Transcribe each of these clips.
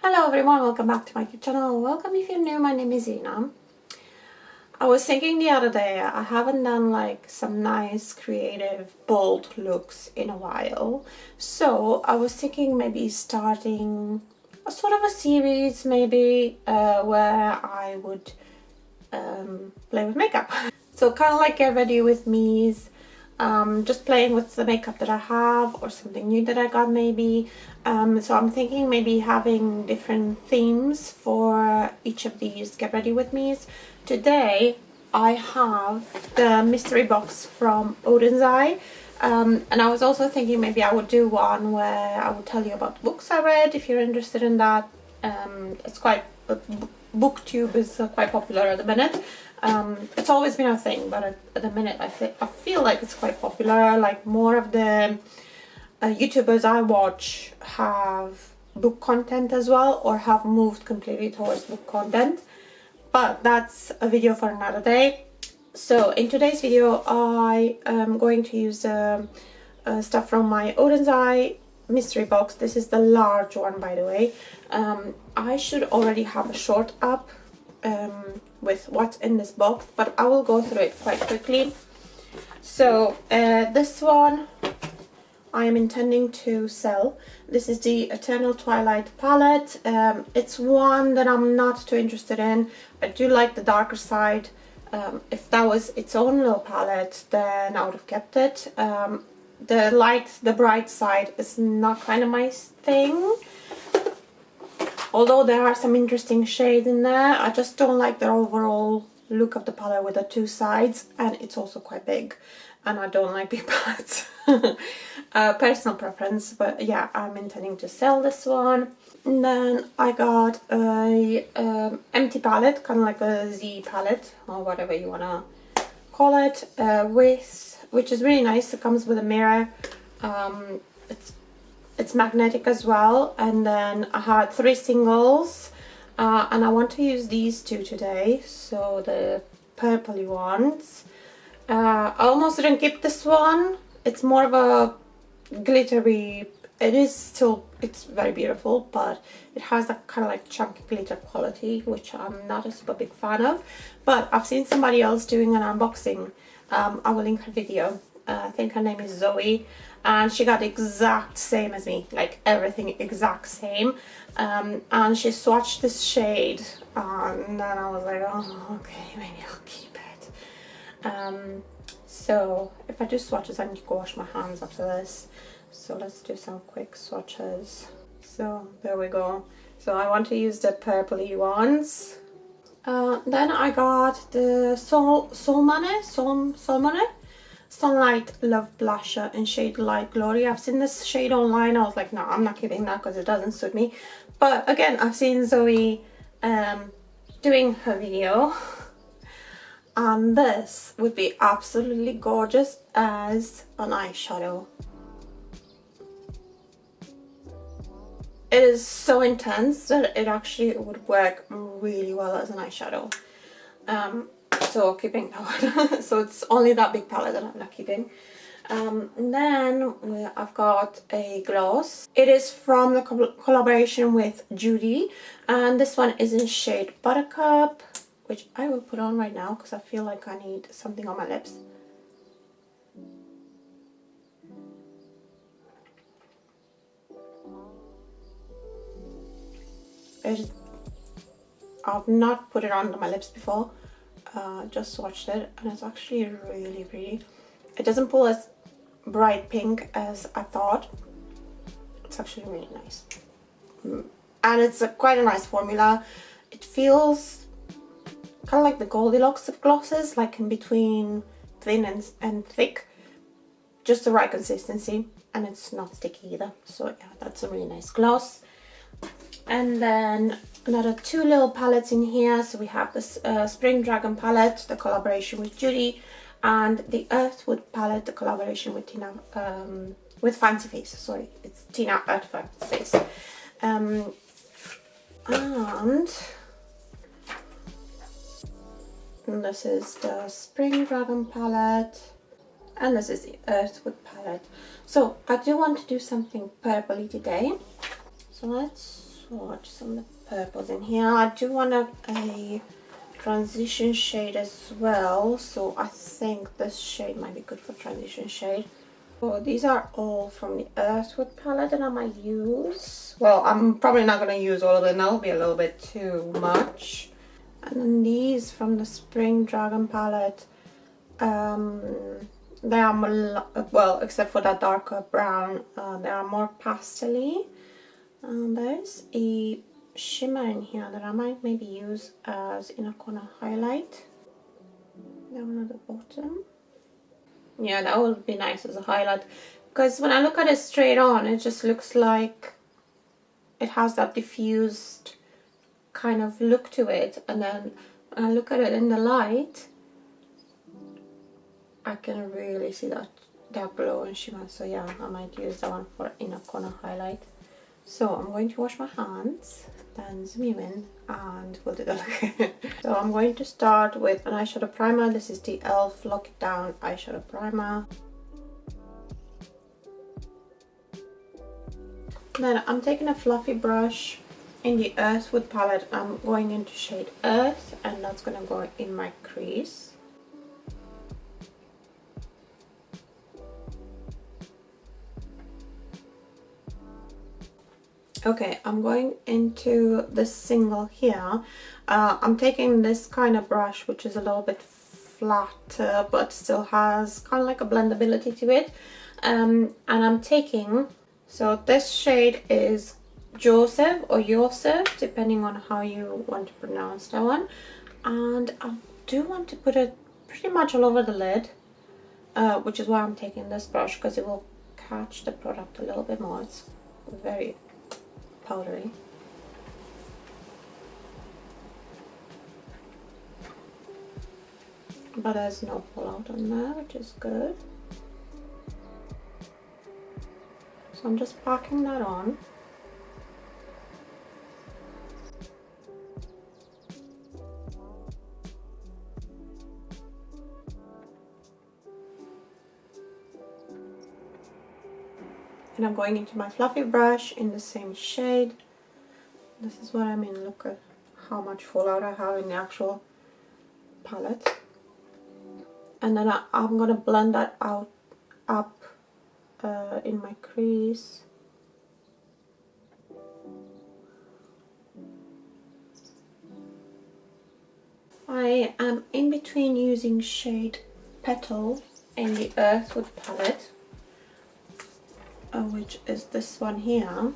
Hello everyone, welcome back to my YouTube channel. Welcome if you're new, my name is Ina. I was thinking the other day, I haven't done like some nice creative bold looks in a while. So I was thinking maybe starting a sort of a series maybe where I would play with makeup. So kind of like Get Ready With Me's, just playing with the makeup that I have or something new that I got maybe. So I'm thinking maybe having different themes for each of these Get Ready With Me's. Today I have the mystery box from Oden's Eye. And I was also thinking maybe I would do one where I would tell you about books I read if you're interested in that. It's quite, booktube is quite popular at the minute. It's always been a thing, but at the minute I feel like it's quite popular. Like more of the YouTubers I watch have book content as well, or have moved completely towards book content. But that's a video for another day. So in today's video I am going to use stuff from my Oden's Eye mystery box. This is the large one, by the way. I should already have a short up with what's in this box, but I will go through it quite quickly. So this one I am intending to sell. This is the Eternal Twilight palette. It's one that I'm not too interested in. I do like the darker side. If that was its own little palette, then I would have kept it. The bright side is not kind of my thing. Although there are some interesting shades in there, I just don't like the overall look of the palette with the two sides, and it's also quite big, and I don't like big palettes. Personal preference, but yeah, I'm intending to sell this one. And then I got a empty palette, kind of like a Z palette or whatever you wanna call it, which is really nice. It comes with a mirror. It's magnetic as well. And then I had 3 singles, and I want to use these 2 today, so the purpley ones. I almost didn't keep this one. It's more of a glittery, it's very beautiful, but it has that kind of like chunky glitter quality, which I'm not a super big fan of. But I've seen somebody else doing an unboxing. I will link her video. I think her name is Zoe, and she got the exact same as me, like everything exact same. And she swatched this shade, and then I was like, oh, okay, maybe I'll keep it. So if I do swatches, I need to go wash my hands after this. So let's do some quick swatches. So there we go. So I want to use the purpley ones. Then I got the Solmane Sunlight Love Blusher in shade Light Glory. I've seen this shade online. I was like, no, I'm not keeping that because it doesn't suit me. But again, I've seen Zoe doing her video, and this would be absolutely gorgeous as an eyeshadow. It is so intense that it actually would work really well as an eyeshadow. So keeping that one. So it's only that big palette that I'm not keeping. And then I've got a gloss. It is from the collaboration with Judy, and this one is in shade Buttercup, which I will put on right now because I feel like I need something on my lips. I've not put it on my lips before. Just swatched it, and it's actually really pretty. It doesn't pull as bright pink as I thought. It's actually really nice, and it's quite a nice formula. It feels kind of like the Goldilocks of glosses, like in between thin and thick, just the right consistency, and it's not sticky either. So yeah, that's a really nice gloss. And then another 2 little palettes in here. So we have this Spring Dragon palette, the collaboration with Judy, and the Earthwood palette, the collaboration with Tina, with Fancy Face. Sorry, it's Tina Earthwood Face. And this is the Spring Dragon palette, and this is the Earthwood palette. So I do want to do something purpley today. So let's swatch some of the purples in here. I do want a transition shade as well, so I think this shade might be good for transition shade. So these are all from the Earthwood palette that I might use. Well, I'm probably not going to use all of them, that'll be a little bit too much. And then these from the Spring Dragon palette, they are more, well, except for that darker brown, they are more pastel-y. There's a shimmer in here that I might maybe use as inner corner highlight. Down at the bottom. Yeah, that would be nice as a highlight, because when I look at it straight on, it just looks like it has that diffused kind of look to it, and then when I look at it in the light, I can really see that glow and shimmer. So yeah, I might use that one for inner corner highlight. So I'm going to wash my hands, then zoom you in, and we'll do that again. So I'm going to start with an eyeshadow primer. This is the e.l.f. Lock It Down eyeshadow primer. Then I'm taking a fluffy brush in the Earthwood palette. I'm going into shade Earth, and that's going to go in my crease. Okay, I'm going into the single here. I'm taking this kind of brush, which is a little bit flatter, but still has kind of like a blendability to it. And I'm taking, so this shade is Joseph or Yosef, depending on how you want to pronounce that one. And I do want to put it pretty much all over the lid, which is why I'm taking this brush, because it will catch the product a little bit more. It's very powdery. But there's no fallout on there, which is good. So I'm just packing that on. And I'm going into my fluffy brush in the same shade. This is what I mean, look at how much fallout I have in the actual palette. And then I'm going to blend that out up in my crease. I am in between using shade Petal in the Earthwood palette, which is this one here,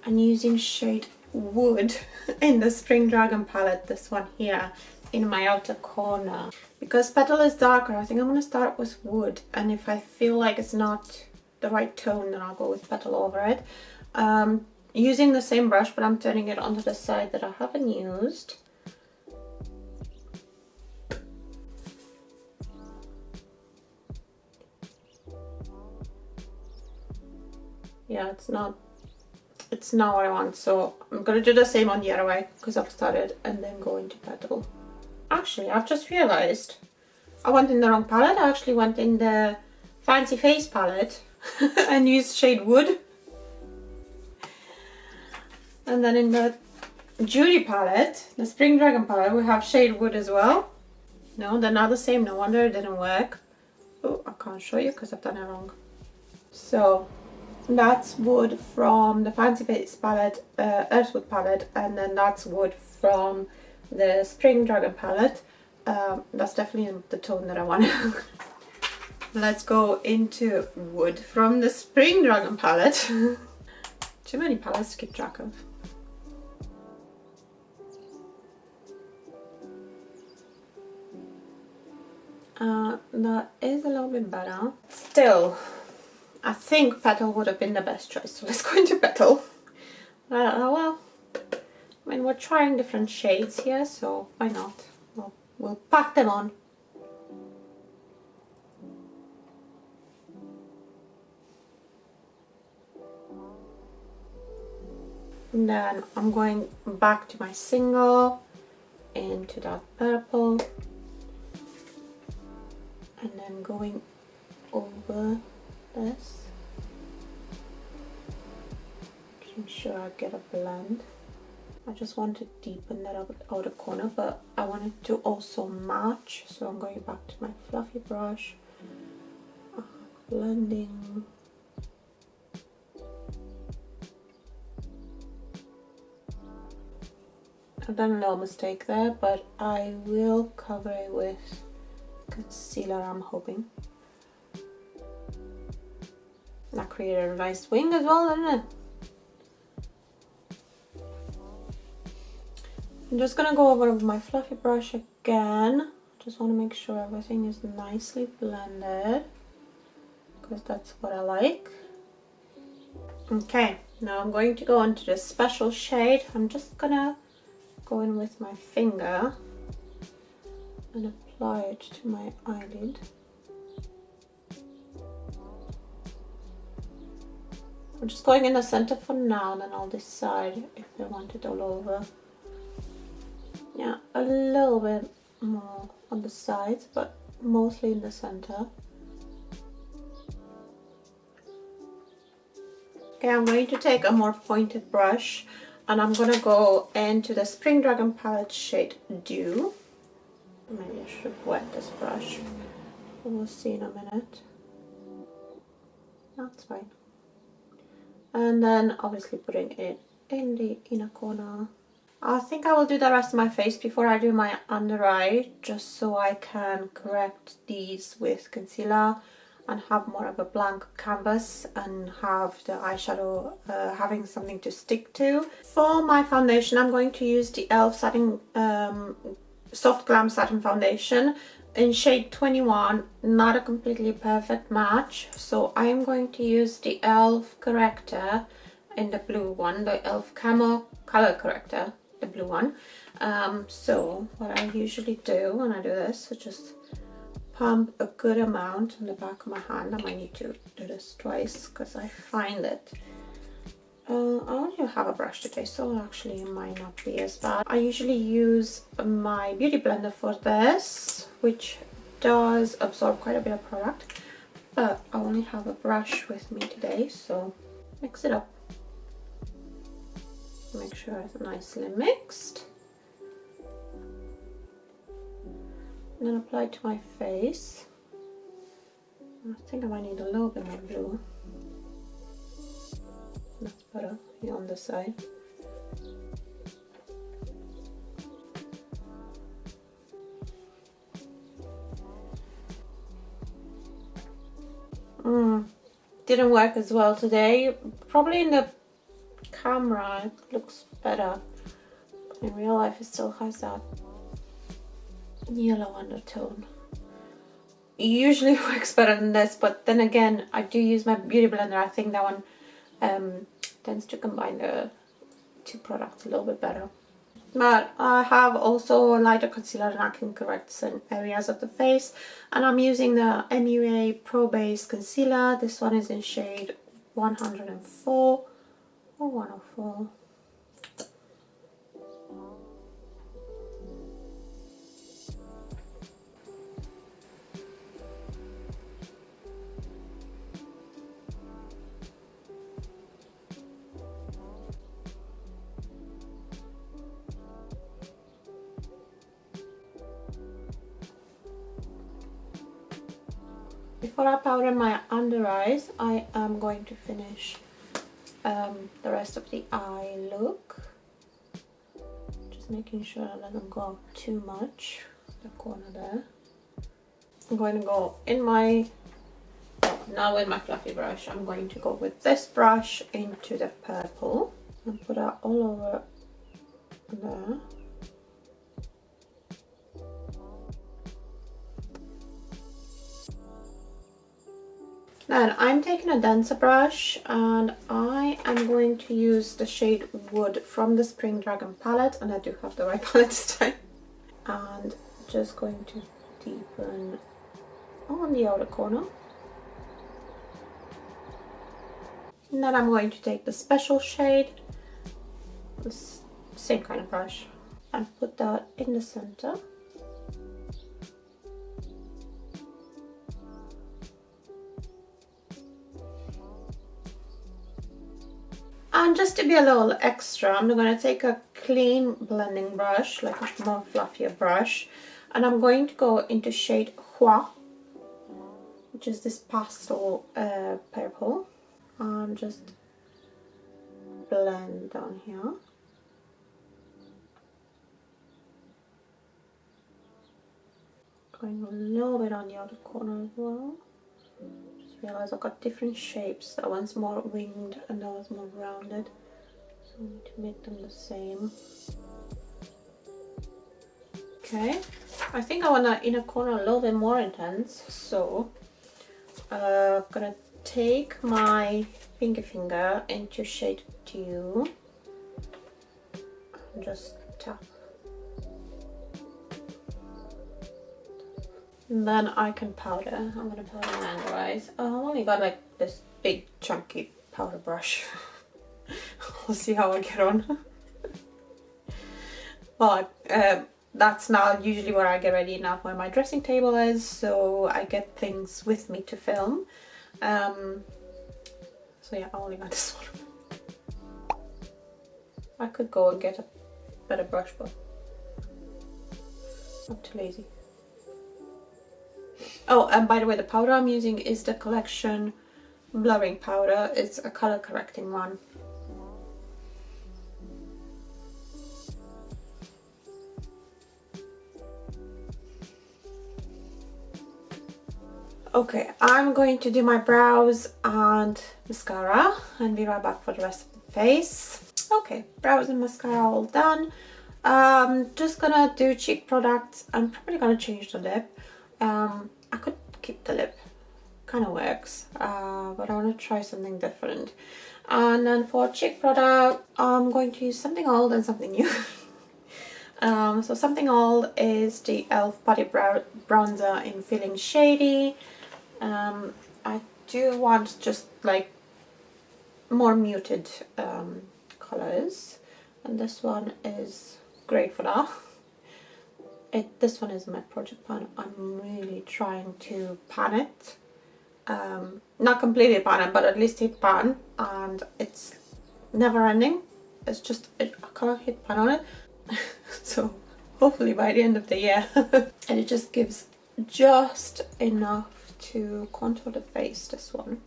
and using shade Wood in the Spring Dragon palette, this one here, in my outer corner. Because Petal is darker, I think I'm going to start with Wood, and if I feel like it's not the right tone, then I'll go with Petal over it. Using the same brush, but I'm turning it onto the side that I haven't used. Yeah, it's not what I want, so I'm gonna do the same on the other way, because I've started and then go into Petal. Actually, I've just realized I went in the wrong palette. I actually went in the Fancy Face palette and used shade Wood. And then in the Judy palette, the Spring Dragon palette, we have shade Wood as well. No, they're not the same, no wonder it didn't work. Oh, I can't show you because I've done it wrong. So that's Wood from the Fancy Face palette, Earthwood palette, and then that's Wood from the Spring Dragon palette. That's definitely the tone that I want. Let's go into Wood from the Spring Dragon palette. Too many palettes to keep track of. That is a little bit better. Still, I think Petal would have been the best choice, so let's go into Petal. Well, I mean, we're trying different shades here, so why not? We'll pack them on. And then I'm going back to my single, into that purple, and then going over this. making sure I get a blend. I just want to deepen that outer corner, but I want it to also match, so I'm going back to my fluffy brush, blending. I've done a little mistake there, but I will cover it with concealer, I'm hoping. That created a nice wing as well, didn't it? I'm just gonna go over with my fluffy brush again. Just want to make sure everything is nicely blended, because that's what I like. Okay, now I'm going to go into this special shade. I'm just gonna go in with my finger and apply it to my eyelid. I'm just going in the center for now, and then I'll decide if I want it all over. Yeah, a little bit more on the sides, but mostly in the center. Okay, I'm going to take a more pointed brush, and I'm gonna go into the Spring Dragon palette shade Dew. Maybe I should wet this brush. We'll see in a minute. That's fine. And then obviously putting it in the inner corner. I think I will do the rest of my face before I do my under eye, just so I can correct these with concealer and have more of a blank canvas and have the eyeshadow having something to stick to. For my foundation, I'm going to use the e.l.f. Satin Soft Glam Satin Foundation in shade 21, not a completely perfect match, so I'm going to use the e.l.f. corrector in the blue one, the e.l.f. Camo Color Corrector, the blue one. So what I usually do when I do this is just pump a good amount on the back of my hand. I might need to do this twice because I find that I only have a brush today, so actually it might not be as bad. I usually use my beauty blender for this, which does absorb quite a bit of product, but I only have a brush with me today, so mix it up. Make sure it's nicely mixed. And then apply it to my face. I think I might need a little bit more blue. That's better here on the side. Didn't work as well today. Probably in the camera it looks better. In real life it still has that yellow undertone. It usually works better than this, but then again I do use my beauty blender. I think that one tends to combine the two products a little bit better. But I have also a lighter concealer and I can correct certain areas of the face, and I'm using the MUA Pro Base Concealer. This one is in shade 104 or 104. Before I powder my under eyes, I am going to finish the rest of the eye look. Just making sure I let them go out too much, the corner there. I'm going to go in my, now with my fluffy brush, I'm going to go with this brush into the purple and put that all over there. Then I'm taking a denser brush and I am going to use the shade Wood from the Spring Dragon palette, and I do have the right palette this time. And just going to deepen on the outer corner. And then I'm going to take the special shade, this same kind of brush, and put that in the center. And just to be a little extra, I'm going to take a clean blending brush, like a more fluffier brush, and I'm going to go into shade Hua, which is this pastel purple, and just blend down here. Going a little bit on the other corner as well. Just realised I've got different shapes. That one's more winged and that one's more rounded. So I need to make them the same. Okay, I think I want that inner corner a little bit more intense. So I'm gonna take my pinky finger into shade Dew and just tap. And then I can powder. I'm gonna powder my under eyes. I've only got like this big chunky powder brush. We'll see how I get on. Well, that's not usually where I get ready, not where my dressing table is, so I get things with me to film. So yeah, I only got this one. I could go and get a better brush, but I'm too lazy. Oh, and by the way, the powder I'm using is the Collection blurring powder. It's a color correcting one. Okay, I'm going to do my brows and mascara and be right back for the rest of the face. Okay, brows and mascara all done. Just gonna do cheek products. I'm probably gonna change the lip. I could keep the lip, kind of works, but I want to try something different. And then for cheek product, I'm going to use something old and something new. So something old is the e.l.f. Body Bronzer in Feeling Shady. I do want just like more muted colors, and this one is great for that. This one is my project pan. I'm really trying to pan it. Not completely pan it, but at least hit pan, and it's never ending. It's just, I can't hit pan on it. So hopefully by the end of the year. And it just gives just enough to contour the face, this one.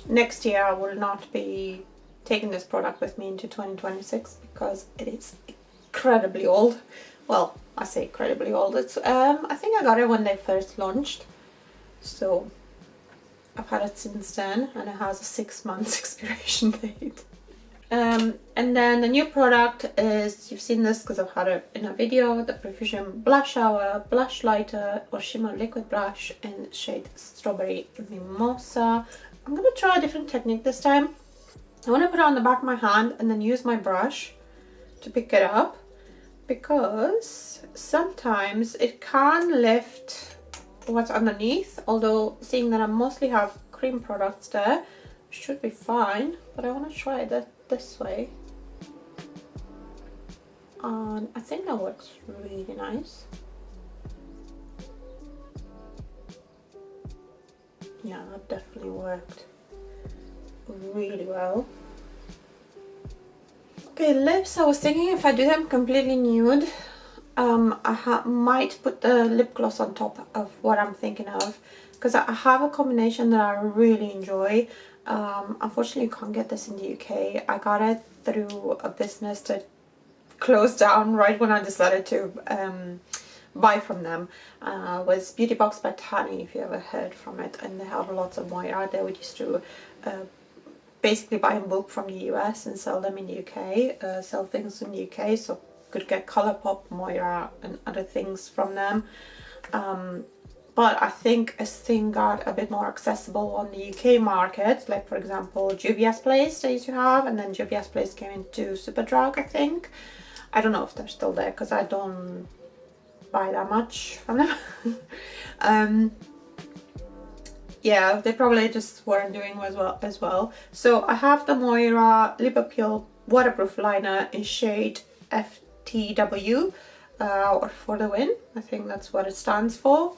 Next year I will not be taking this product with me into 2026 because it is incredibly old. Well, I say incredibly old. It's I think I got it when they first launched, so I've had it since then, and it has a 6 months expiration date. And then the new product is, you've seen this because I've had it in a video, the Profusion Blush Hour Blush Lighter or Shimmer Liquid Blush in shade Strawberry Mimosa. I'm going to try a different technique this time. I want to put it on the back of my hand and then use my brush to pick it up, because sometimes it can lift what's underneath, although seeing that I mostly have cream products there, should be fine. But I want to try that this way, and I think that works really nice. Yeah, that definitely worked really well. Okay, lips, I was thinking if I do them completely nude, I might put the lip gloss on top of what I'm thinking of, because I have a combination that I really enjoy. Unfortunately, you can't get this in the UK. I got it through a business that closed down right when I decided to buy from them. Was Beauty Box by Tani, if you ever heard from it, and they have lots of Moira. They would used to basically buy a book from the US and sell them in the UK, sell things in the UK, so could get Colourpop, Moira and other things from them. But I think as things got a bit more accessible on the UK market, like for example Juvia's Place they used to have, and then Juvia's Place came into Superdrug, I think. I don't know if they're still there because I don't buy that much from them. Yeah, they probably just weren't doing as well. So I have the Moira Lip Appeal Waterproof Liner in shade FTW, or For the Win. I think that's what it stands for.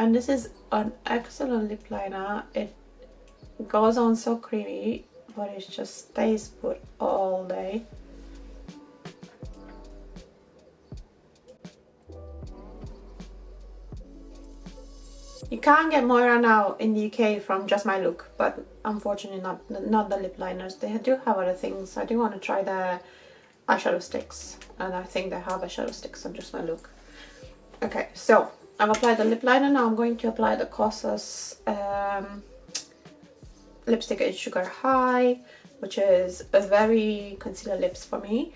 And this is an excellent lip liner. It goes on so creamy, but it just stays put all day. You can't get Moira now in the UK from Just My Look, but unfortunately not the lip liners. They do have other things. I do want to try their eyeshadow sticks, and I think they have eyeshadow sticks on Just My Look. Okay, so I've applied the lip liner. Now I'm going to apply the Kosas lipstick in Sugar High, which is a very concealer lips for me,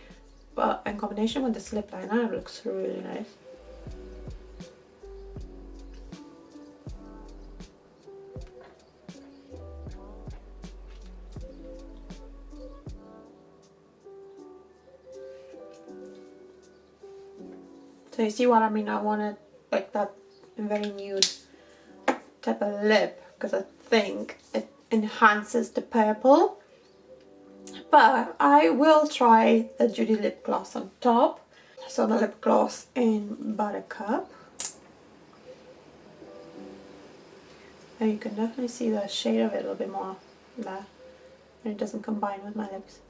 but in combination with this lip liner it looks really nice. So you see what I mean? I wanted like that very nude type of lip because I think it enhances the purple. But I will try the Judy lip gloss on top. So the lip gloss in Buttercup. And you can definitely see the shade of it a little bit more there. And it doesn't combine with my lips,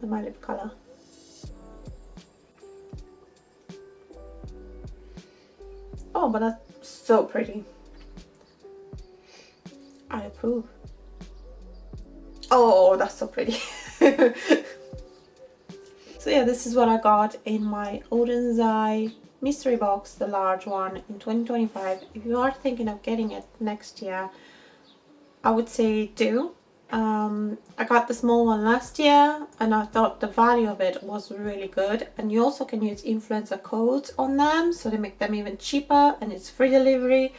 with my lip color. Oh, but that's so pretty. I approve. Oh, that's so pretty. So yeah, this is what I got in my Oden's Eye mystery box, the large one, in 2025. If you are thinking of getting it next year, I would say do. I got the small one last year and I thought the value of it was really good, and you also can use influencer codes on them, so they make them even cheaper, and it's free delivery.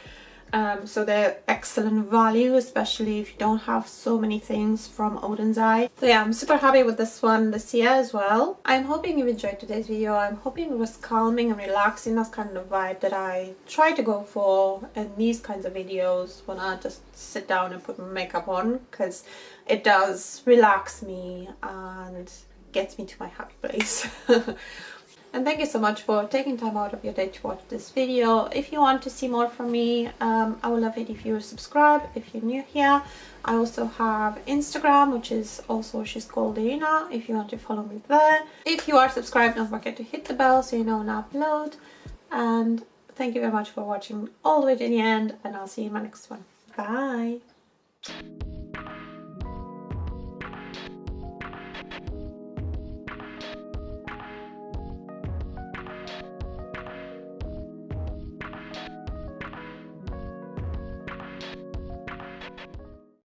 So they're excellent value, especially if you don't have so many things from Oden's Eye. So yeah, I'm super happy with this one this year as well. I'm hoping you enjoyed today's video. I'm hoping it was calming and relaxing. That's kind of the vibe that I try to go for in these kinds of videos when I just sit down and put my makeup on, because it does relax me and gets me to my happy place. And thank you so much for taking time out of your day to watch this video. If you want to see more from me, I would love it if you subscribe if you're new here. I also have Instagram, which is also She's Called Irina, if you want to follow me there. If you are subscribed, don't forget to hit the bell so you know when I upload. And thank you very much for watching all the way to the end, and I'll see you in my next one. Bye!